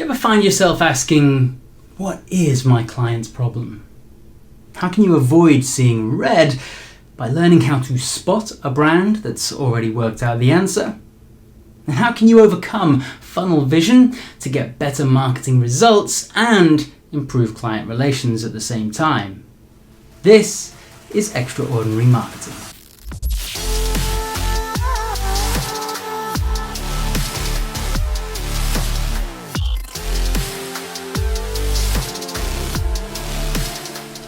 ever find yourself asking, what is my client's problem? How can you avoid seeing red by learning how to spot a brand that's already worked out the answer? And how can you overcome funnel vision to get better marketing results and improve client relations at the same time? This is Xtra-Ordinary Marketing.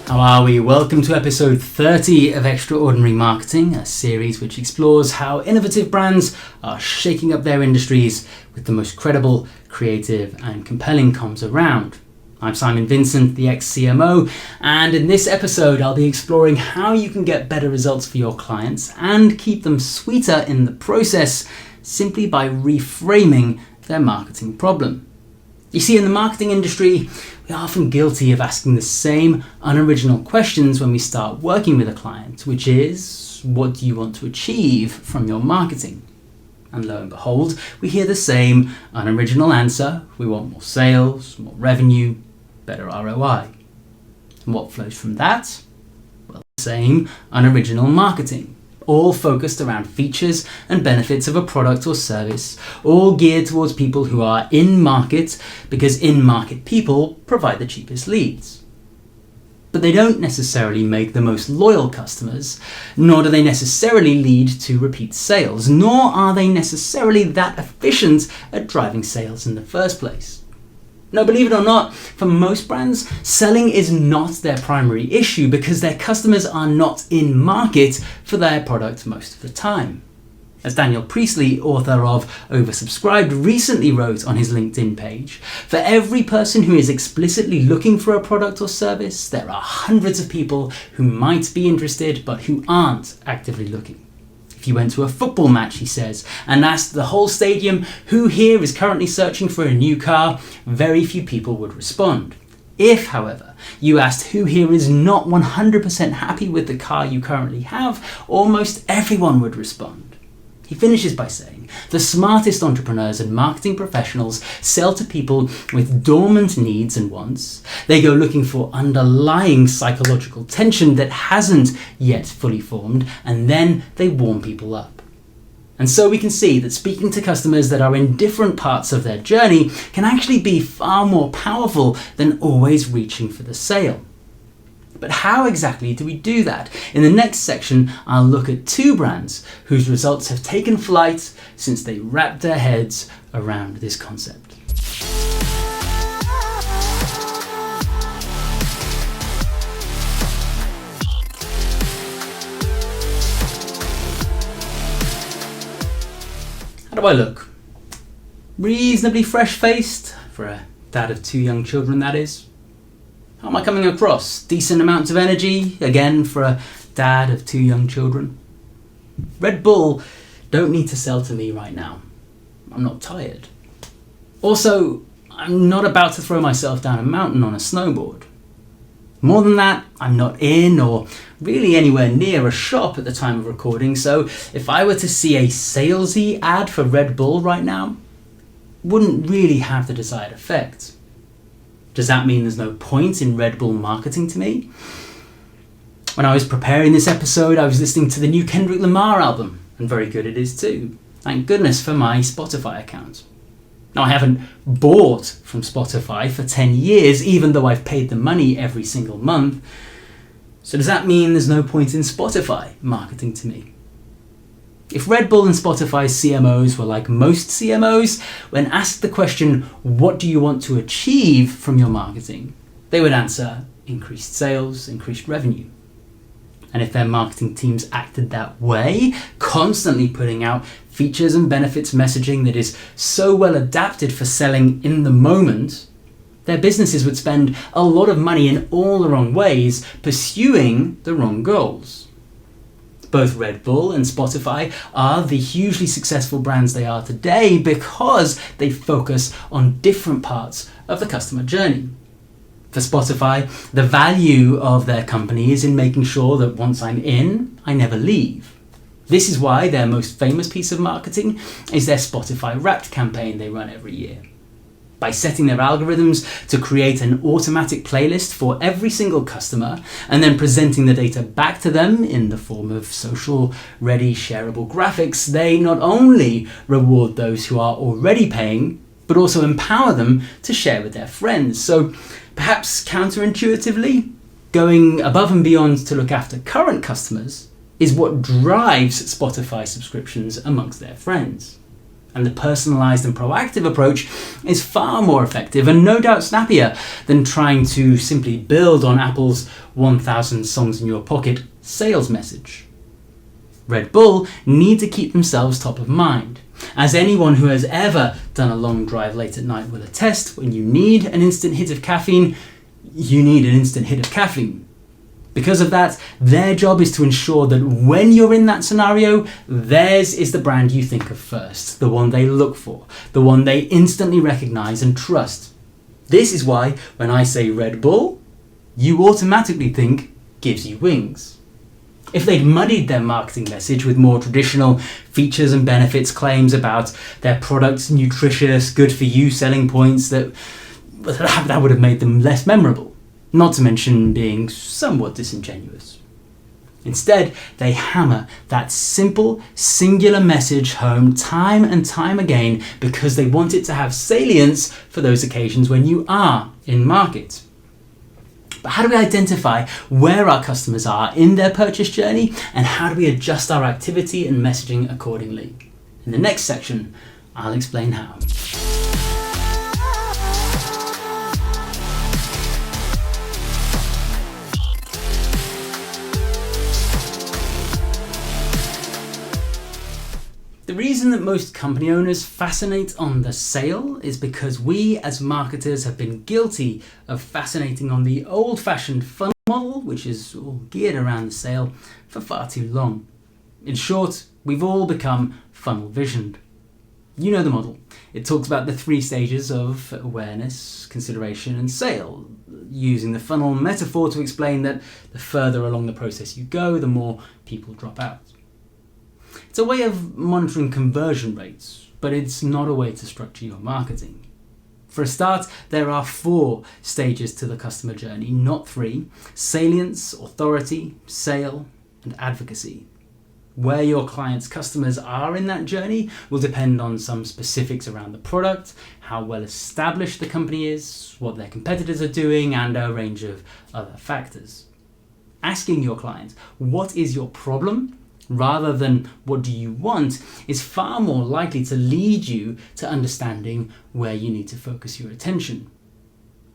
How are we? Welcome to episode 30 of Xtra-Ordinary Marketing, a series which explores how innovative brands are shaking up their industries with the most credible, creative and compelling comms around. I'm Simon Vincent, the ex-CMO, and in this episode I'll be exploring how you can get better results for your clients and keep them sweeter in the process simply by reframing their marketing problem. You see, in the marketing industry, we are often guilty of asking the same unoriginal questions when we start working with a client, which is, what do you want to achieve from your marketing? And lo and behold, we hear the same unoriginal answer. We want more sales, more revenue, better ROI. And what flows from that? Well, the same unoriginal marketing, all focused around features and benefits of a product or service, all geared towards people who are in market because in-market people provide the cheapest leads. But they don't necessarily make the most loyal customers, nor do they necessarily lead to repeat sales, nor are they necessarily that efficient at driving sales in the first place. Now, believe it or not, for most brands, selling is not their primary issue because their customers are not in market for their product most of the time. As Daniel Priestley, author of Oversubscribed, recently wrote on his LinkedIn page, for every person who is explicitly looking for a product or service, there are hundreds of people who might be interested but who aren't actively looking. If you went to a football match, he says, and asked the whole stadium who here is currently searching for a new car, very few people would respond. If, however, you asked who here is not 100% happy with the car you currently have, almost everyone would respond. He finishes by saying, the smartest entrepreneurs and marketing professionals sell to people with dormant needs and wants. They go looking for underlying psychological tension that hasn't yet fully formed, and then they warm people up. And so we can see that speaking to customers that are in different parts of their journey can actually be far more powerful than always reaching for the sale. But how exactly do we do that? In the next section, I'll look at two brands whose results have taken flight since they wrapped their heads around this concept. How do I look? Reasonably fresh-faced, for a dad of two young children, that is. How am I coming across? Decent amounts of energy, again, for a dad of two young children. Red Bull don't need to sell to me right now. I'm not tired. Also, I'm not about to throw myself down a mountain on a snowboard. More than that, I'm not in or really anywhere near a shop at the time of recording, so if I were to see a salesy ad for Red Bull right now, it wouldn't really have the desired effect. Does that mean there's no point in Red Bull marketing to me? When I was preparing this episode, I was listening to the new Kendrick Lamar album, and very good it is too. Thank goodness for my Spotify account. Now, I haven't bought from Spotify for 10 years, even though I've paid the money every single month. So does that mean there's no point in Spotify marketing to me? If Red Bull and Spotify's CMOs were like most CMOs, when asked the question, what do you want to achieve from your marketing? They would answer, increased sales, increased revenue. And if their marketing teams acted that way, constantly putting out features and benefits messaging that is so well adapted for selling in the moment, their businesses would spend a lot of money in all the wrong ways, pursuing the wrong goals. Both Red Bull and Spotify are the hugely successful brands they are today because they focus on different parts of the customer journey. For Spotify, the value of their company is in making sure that once I'm in, I never leave. This is why their most famous piece of marketing is their Spotify Wrapped campaign they run every year. by setting their algorithms to create an automatic playlist for every single customer and then presenting the data back to them in the form of social-ready shareable graphics. They not only reward those who are already paying, but also empower them to share with their friends. So perhaps counterintuitively, going above and beyond to look after current customers is what drives Spotify subscriptions amongst their friends. And the personalized and proactive approach is far more effective and no doubt snappier than trying to simply build on Apple's 1,000 songs in your pocket sales message. Red Bull need to keep themselves top of mind. As anyone who has ever done a long drive late at night will attest, when you need an instant hit of caffeine, you need an instant hit of caffeine. Because of that, their job is to ensure that when you're in that scenario, theirs is the brand you think of first, the one they look for, the one they instantly recognize and trust. This is why when I say Red Bull, you automatically think gives you wings. If they'd muddied their marketing message with more traditional features and benefits claims about their product's nutritious, good for you selling points, that would have made them less memorable. Not to mention being somewhat disingenuous. Instead, they hammer that simple, singular message home time and time again because they want it to have salience for those occasions when you are in market. But how do we identify where our customers are in their purchase journey, and how do we adjust our activity and messaging accordingly? In the next section, I'll explain how. The reason that most company owners fascinate on the sale is because we as marketers have been guilty of fascinating on the old-fashioned funnel model, which is all geared around the sale, for far too long. In short, we've all become funnel visioned. You know the model. It talks about the 3 stages of awareness, consideration, and sale, using the funnel metaphor to explain that the further along the process you go, the more people drop out. It's a way of monitoring conversion rates, but it's not a way to structure your marketing. For a start, there are 4 stages to the customer journey, not 3: salience, authority, sale, and advocacy. Where your client's customers are in that journey will depend on some specifics around the product, how well established the company is, what their competitors are doing, and a range of other factors. Asking your client, what is your problem, rather than what do you want, is far more likely to lead you to understanding where you need to focus your attention.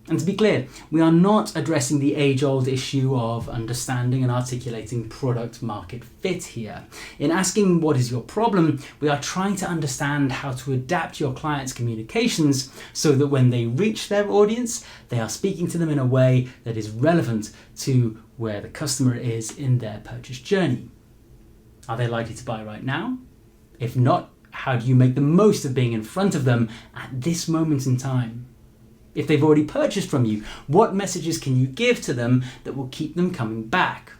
And to be clear, we are not addressing the age-old issue of understanding and articulating product market fit here. In asking what is your problem, we are trying to understand how to adapt your client's communications so that when they reach their audience, they are speaking to them in a way that is relevant to where the customer is in their purchase journey. Are they likely to buy right now? If not, how do you make the most of being in front of them at this moment in time? If they've already purchased from you, what messages can you give to them that will keep them coming back?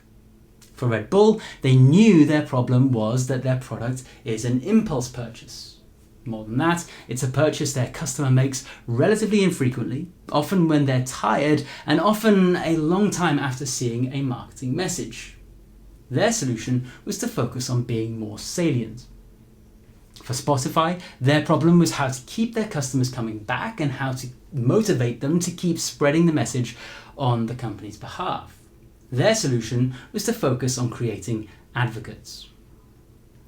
For Red Bull, they knew their problem was that their product is an impulse purchase. More than that, it's a purchase their customer makes relatively infrequently, often when they're tired, and often a long time after seeing a marketing message. Their solution was to focus on being more salient. For Spotify, their problem was how to keep their customers coming back and how to motivate them to keep spreading the message on the company's behalf. Their solution was to focus on creating advocates.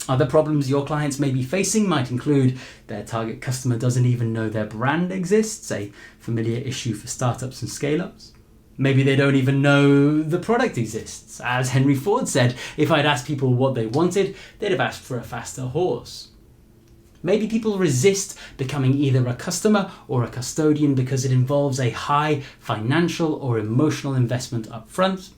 Other problems your clients may be facing might include their target customer doesn't even know their brand exists, a familiar issue for startups and scale-ups. Maybe they don't even know the product exists. As Henry Ford said, if I'd asked people what they wanted, they'd have asked for a faster horse. Maybe people resist becoming either a customer or a custodian because it involves a high financial or emotional investment up front.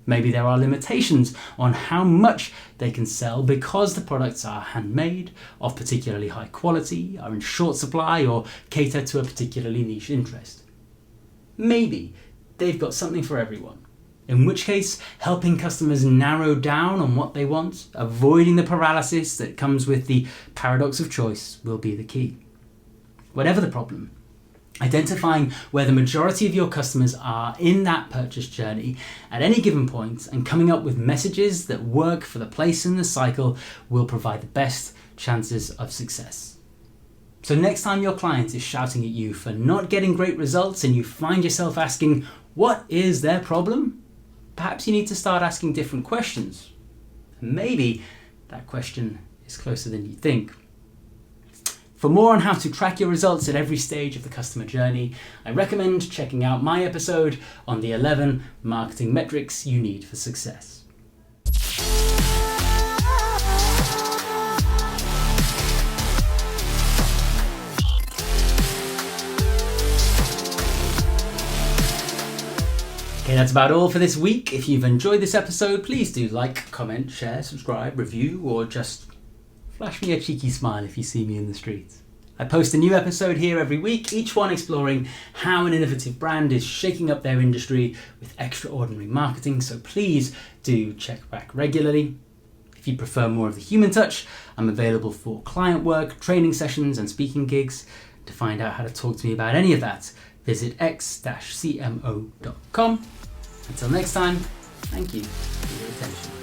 Maybe there are limitations on how much they can sell because the products are handmade, of particularly high quality, are in short supply, or cater to a particularly niche interest. Maybe they've got something for everyone, in which case helping customers narrow down on what they want, avoiding the paralysis that comes with the paradox of choice, will be the key. Whatever the problem, Identifying where the majority of your customers are in that purchase journey at any given point and coming up with messages that work for the place in the cycle will provide the best chances of success. So next time your client is shouting at you for not getting great results and you find yourself asking, what is their problem? Perhaps you need to start asking different questions. And maybe that question is closer than you think. For more on how to track your results at every stage of the customer journey, I recommend checking out my episode on the 11 marketing metrics you need for success. Okay, that's about all for this week. If you've enjoyed this episode, please do like, comment, share, subscribe, review, or just flash me a cheeky smile if you see me in the streets. I post a new episode here every week, each one exploring how an innovative brand is shaking up their industry with extraordinary marketing, so please do check back regularly. If you prefer more of the human touch, I'm available for client work, training sessions, and speaking gigs. To find out how to talk to me about any of that, visit x-cmo.com. Until next time, thank you for your attention.